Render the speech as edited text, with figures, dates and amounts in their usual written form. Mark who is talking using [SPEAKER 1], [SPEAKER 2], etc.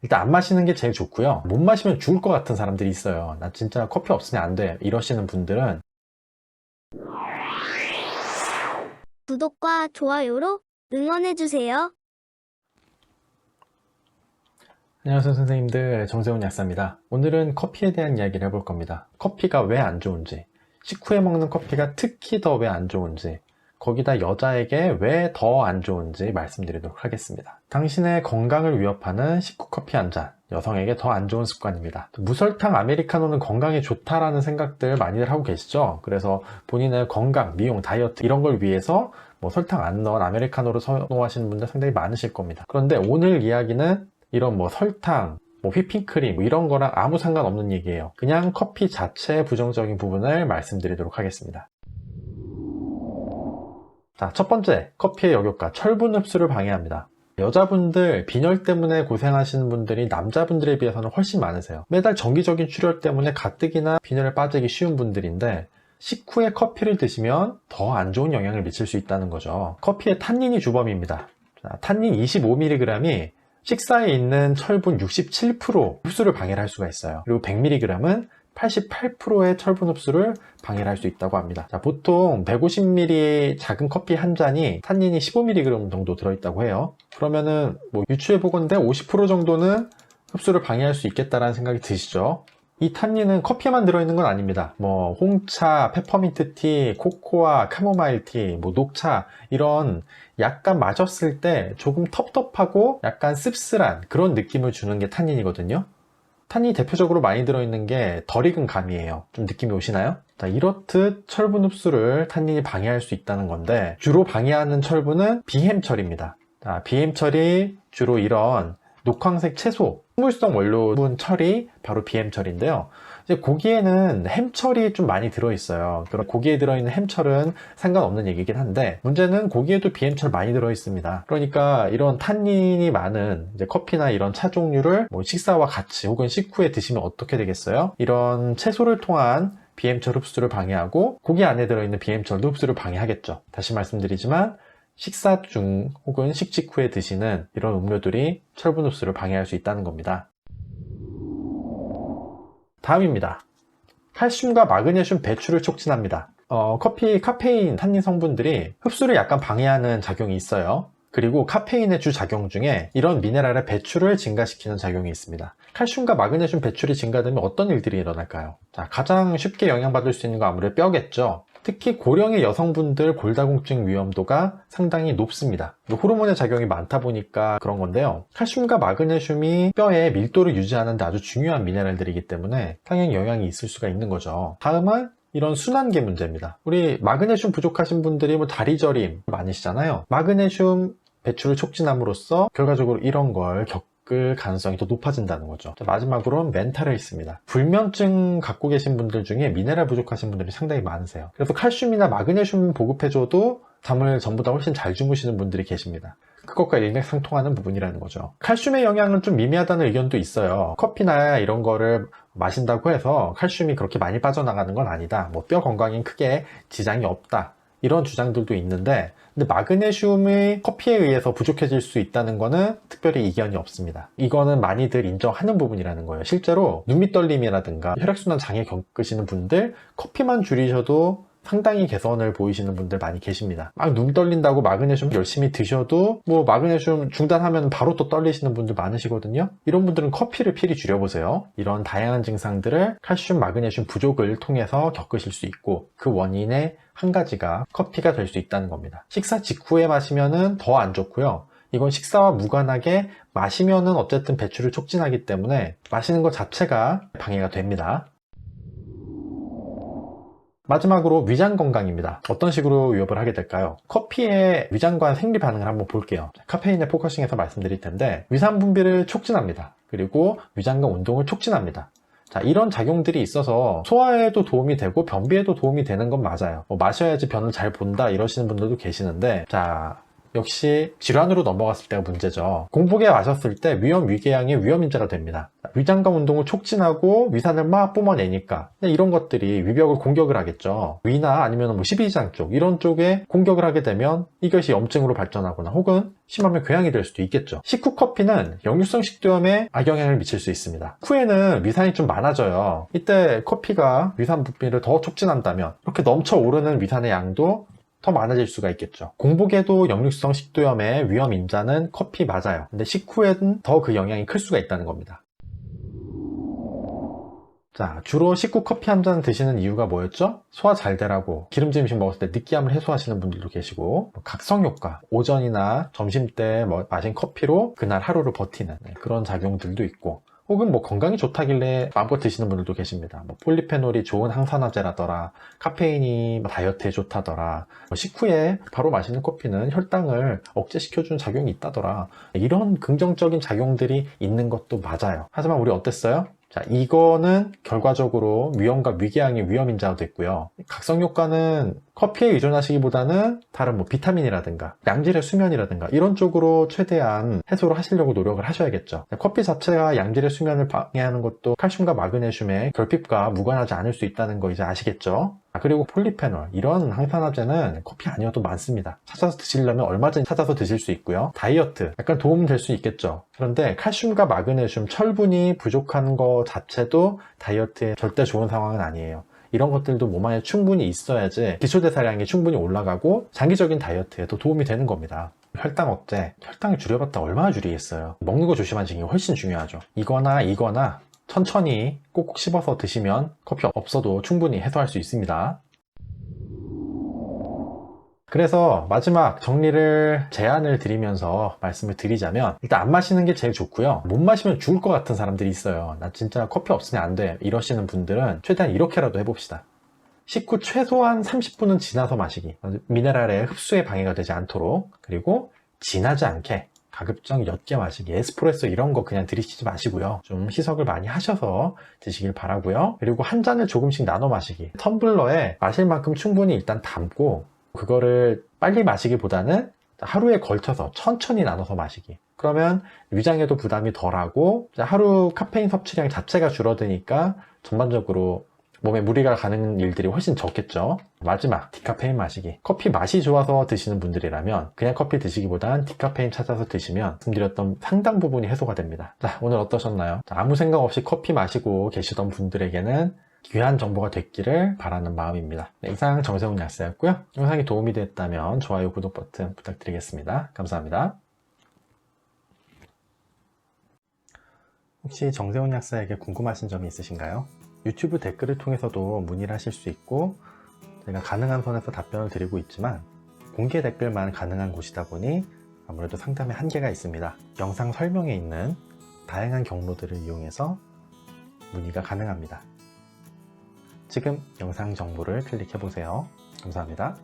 [SPEAKER 1] 일단 안 마시는 게 제일 좋고요. 못 마시면 죽을 것 같은 사람들이 있어요. 나 진짜 커피 없으면 안 돼 이러시는 분들은
[SPEAKER 2] 구독과 좋아요로 응원해주세요.
[SPEAKER 1] 안녕하세요 선생님들, 정세훈 약사입니다. 오늘은 커피에 대한 이야기를 해볼 겁니다. 커피가 왜 안 좋은지, 식후에 먹는 커피가 특히 더 왜 안 좋은지, 거기다 여자에게 왜 더 안 좋은지 말씀드리도록 하겠습니다. 당신의 건강을 위협하는 식후 커피 한 잔, 여성에게 더 안 좋은 습관입니다. 무설탕 아메리카노는 건강에 좋다라는 생각들 많이들 하고 계시죠? 그래서 본인의 건강, 미용, 다이어트 이런 걸 위해서 뭐 설탕 안 넣은 아메리카노를 선호하시는 분들 상당히 많으실 겁니다. 그런데 오늘 이야기는 이런 뭐 설탕, 뭐 휘핑크림 뭐 이런 거랑 아무 상관없는 얘기예요. 그냥 커피 자체의 부정적인 부분을 말씀드리도록 하겠습니다. 자, 첫 번째, 커피의 역효과, 철분 흡수를 방해합니다. 여자분들 빈혈 때문에 고생하시는 분들이 남자분들에 비해서는 훨씬 많으세요. 매달 정기적인 출혈 때문에 가뜩이나 빈혈에 빠지기 쉬운 분들인데 식후에 커피를 드시면 더 안 좋은 영향을 미칠 수 있다는 거죠. 커피의 탄닌이 주범입니다. 자, 탄닌 25mg이 식사에 있는 철분 67% 흡수를 방해를 할 수가 있어요. 그리고 100mg은 88%의 철분 흡수를 방해를 할 수 있다고 합니다. 자, 보통 150ml 작은 커피 한 잔이 탄닌이 15mg 정도 들어있다고 해요. 그러면은 뭐 유추해 보건대 50% 정도는 흡수를 방해할 수 있겠다라는 생각이 드시죠? 이 탄닌은 커피에만 들어있는 건 아닙니다. 뭐 홍차, 페퍼민트티, 코코아, 카모마일티, 뭐 녹차 이런 약간 마셨을 때 조금 텁텁하고 약간 씁쓸한 그런 느낌을 주는 게 탄닌이거든요. 탄닌이 대표적으로 많이 들어있는 게 덜 익은 감이에요. 좀 느낌이 오시나요? 자, 이렇듯 철분 흡수를 탄닌이 방해할 수 있다는 건데 주로 방해하는 철분은 비햄철입니다. 자, 비햄철이 주로 이런 녹황색 채소, 식물성 원료분 철이 바로 비햄철인데요. 이제 고기에는 햄철이 좀 많이 들어있어요. 그럼 고기에 들어있는 햄철은 상관없는 얘기긴 한데 문제는 고기에도 비햄철 많이 들어있습니다. 그러니까 이런 탄닌이 많은 이제 커피나 이런 차 종류를 뭐 식사와 같이 혹은 식후에 드시면 어떻게 되겠어요? 이런 채소를 통한 비햄철 흡수를 방해하고 고기 안에 들어있는 비햄철도 흡수를 방해하겠죠. 다시 말씀드리지만 식사 중 혹은 식직 후에 드시는 이런 음료들이 철분 흡수를 방해할 수 있다는 겁니다. 다음입니다. 칼슘과 마그네슘 배출을 촉진합니다. 커피 카페인 탄닌 성분들이 흡수를 약간 방해하는 작용이 있어요. 그리고 카페인의 주 작용 중에 이런 미네랄의 배출을 증가시키는 작용이 있습니다. 칼슘과 마그네슘 배출이 증가되면 어떤 일들이 일어날까요? 자, 가장 쉽게 영향받을 수 있는 건 아무래도 뼈겠죠. 특히 고령의 여성분들 골다공증 위험도가 상당히 높습니다. 호르몬의 작용이 많다 보니까 그런 건데요. 칼슘과 마그네슘이 뼈의 밀도를 유지하는 데 아주 중요한 미네랄들이기 때문에 당연히 영향이 있을 수가 있는 거죠. 다음은 이런 순환계 문제입니다. 우리 마그네슘 부족하신 분들이 뭐 다리 저림 많으시잖아요. 마그네슘 배출을 촉진함으로써 결과적으로 이런 걸 겪을 가능성이 더 높아진다는 거죠. 마지막으로는 멘탈에 있습니다. 불면증 갖고 계신 분들 중에 미네랄 부족하신 분들이 상당히 많으세요. 그래서 칼슘이나 마그네슘 보급해줘도 잠을 전보다 훨씬 잘 주무시는 분들이 계십니다. 그것과 일맥상통하는 부분이라는 거죠. 칼슘의 영향은 좀 미미하다는 의견도 있어요. 커피나 이런 거를 마신다고 해서 칼슘이 그렇게 많이 빠져나가는 건 아니다. 뭐 뼈 건강엔 크게 지장이 없다. 이런 주장들도 있는데 근데 마그네슘이 커피에 의해서 부족해질 수 있다는 거는 특별히 이견이 없습니다. 이거는 많이들 인정하는 부분이라는 거예요. 실제로 눈밑 떨림이라든가 혈액순환 장애 겪으시는 분들 커피만 줄이셔도 상당히 개선을 보이시는 분들 많이 계십니다. 막 눈 떨린다고 마그네슘 열심히 드셔도 뭐 마그네슘 중단하면 바로 또 떨리시는 분들 많으시거든요. 이런 분들은 커피를 필히 줄여보세요. 이런 다양한 증상들을 칼슘, 마그네슘 부족을 통해서 겪으실 수 있고 그 원인의 한 가지가 커피가 될 수 있다는 겁니다. 식사 직후에 마시면은 더 안 좋고요. 이건 식사와 무관하게 마시면은 어쨌든 배출을 촉진하기 때문에 마시는 것 자체가 방해가 됩니다. 마지막으로 위장 건강입니다. 어떤 식으로 위협을 하게 될까요? 커피의 위장관 생리 반응을 한번 볼게요. 카페인에 포커싱해서 말씀드릴 텐데 위산 분비를 촉진합니다. 그리고 위장관 운동을 촉진합니다. 자, 이런 작용들이 있어서 소화에도 도움이 되고 변비에도 도움이 되는 건 맞아요. 마셔야지 변을 잘 본다 이러시는 분들도 계시는데 자, 역시 질환으로 넘어갔을 때가 문제죠. 공복에 마셨을 때 위궤양의 위험인자가 됩니다. 위장관 운동을 촉진하고 위산을 막 뿜어내니까 이런 것들이 위벽을 공격을 하겠죠. 위나 아니면 뭐 십이지장 쪽 이런 쪽에 공격을 하게 되면 이것이 염증으로 발전하거나 혹은 심하면 궤양이 될 수도 있겠죠. 식후 커피는 역류성 식도염에 악영향을 미칠 수 있습니다. 후에는 위산이 좀 많아져요. 이때 커피가 위산 분비를 더 촉진한다면 이렇게 넘쳐오르는 위산의 양도 더 많아질 수가 있겠죠. 공복에도 역류성 식도염의 위험 인자는 커피 맞아요. 근데 식후에는 더 그 영향이 클 수가 있다는 겁니다. 자, 주로 식후 커피 한 잔 드시는 이유가 뭐였죠? 소화 잘 되라고, 기름진 음식 먹었을 때 느끼함을 해소하시는 분들도 계시고, 각성 효과, 오전이나 점심 때 마신 커피로 그날 하루를 버티는 그런 작용들도 있고, 혹은 건강이 좋다길래 마음껏 드시는 분들도 계십니다. 폴리페놀이 좋은 항산화제라더라, 카페인이 다이어트에 좋다더라, 식후에 바로 마시는 커피는 혈당을 억제시켜주는 작용이 있다더라, 이런 긍정적인 작용들이 있는 것도 맞아요. 하지만 우리 어땠어요? 자, 이거는 결과적으로 위염과 위궤양의 위험인자가 됐고요. 각성 효과는 커피에 의존하시기보다는 다른 비타민이라든가 양질의 수면이라든가 이런 쪽으로 최대한 해소를 하시려고 노력을 하셔야겠죠. 커피 자체가 양질의 수면을 방해하는 것도 칼슘과 마그네슘의 결핍과 무관하지 않을 수 있다는 거 이제 아시겠죠? 그리고 폴리페놀, 이런 항산화제는 커피 아니어도 많습니다. 찾아서 드시려면 얼마든지 찾아서 드실 수 있고요. 다이어트, 약간 도움 될 수 있겠죠. 그런데 칼슘과 마그네슘, 철분이 부족한 것 자체도 다이어트에 절대 좋은 상황은 아니에요. 이런 것들도 몸 안에 충분히 있어야지 기초대사량이 충분히 올라가고 장기적인 다이어트에도 도움이 되는 겁니다. 혈당 억제, 혈당을 줄여봤다 얼마나 줄이겠어요. 먹는 거 조심하시는 게 훨씬 중요하죠. 이거나 천천히 꼭꼭 씹어서 드시면 커피 없어도 충분히 해소할 수 있습니다. 그래서 마지막 정리를 제안을 드리면서 말씀을 드리자면, 일단 안 마시는 게 제일 좋고요. 못 마시면 죽을 것 같은 사람들이 있어요. 나 진짜 커피 없으면 안 돼 이러시는 분들은 최대한 이렇게라도 해봅시다. 식후 최소한 30분은 지나서 마시기, 미네랄의 흡수에 방해가 되지 않도록. 그리고 진하지 않게 가급적 옅게 마시기, 에스프레소 이런 거 그냥 들이키지 마시고요. 좀 희석을 많이 하셔서 드시길 바라고요. 그리고 한 잔을 조금씩 나눠 마시기, 텀블러에 마실 만큼 충분히 일단 담고 그거를 빨리 마시기보다는 하루에 걸쳐서 천천히 나눠서 마시기. 그러면 위장에도 부담이 덜하고 하루 카페인 섭취량 자체가 줄어드니까 전반적으로 몸에 무리가 가는 일들이 훨씬 적겠죠. 마지막, 디카페인 마시기. 커피 맛이 좋아서 드시는 분들이라면 그냥 커피 드시기보단 디카페인 찾아서 드시면 말씀드렸던 상당 부분이 해소가 됩니다. 자, 오늘 어떠셨나요? 자, 아무 생각 없이 커피 마시고 계시던 분들에게는 귀한 정보가 됐기를 바라는 마음입니다. 네, 이상 정세훈 약사였고요. 영상이 도움이 됐다면 좋아요, 구독 버튼 부탁드리겠습니다. 감사합니다. 혹시 정세훈 약사에게 궁금하신 점이 있으신가요? 유튜브 댓글을 통해서도 문의를 하실 수 있고, 제가 가능한 선에서 답변을 드리고 있지만 공개 댓글만 가능한 곳이다 보니 아무래도 상담에 한계가 있습니다. 영상 설명에 있는 다양한 경로들을 이용해서 문의가 가능합니다. 지금 영상 정보를 클릭해 보세요. 감사합니다.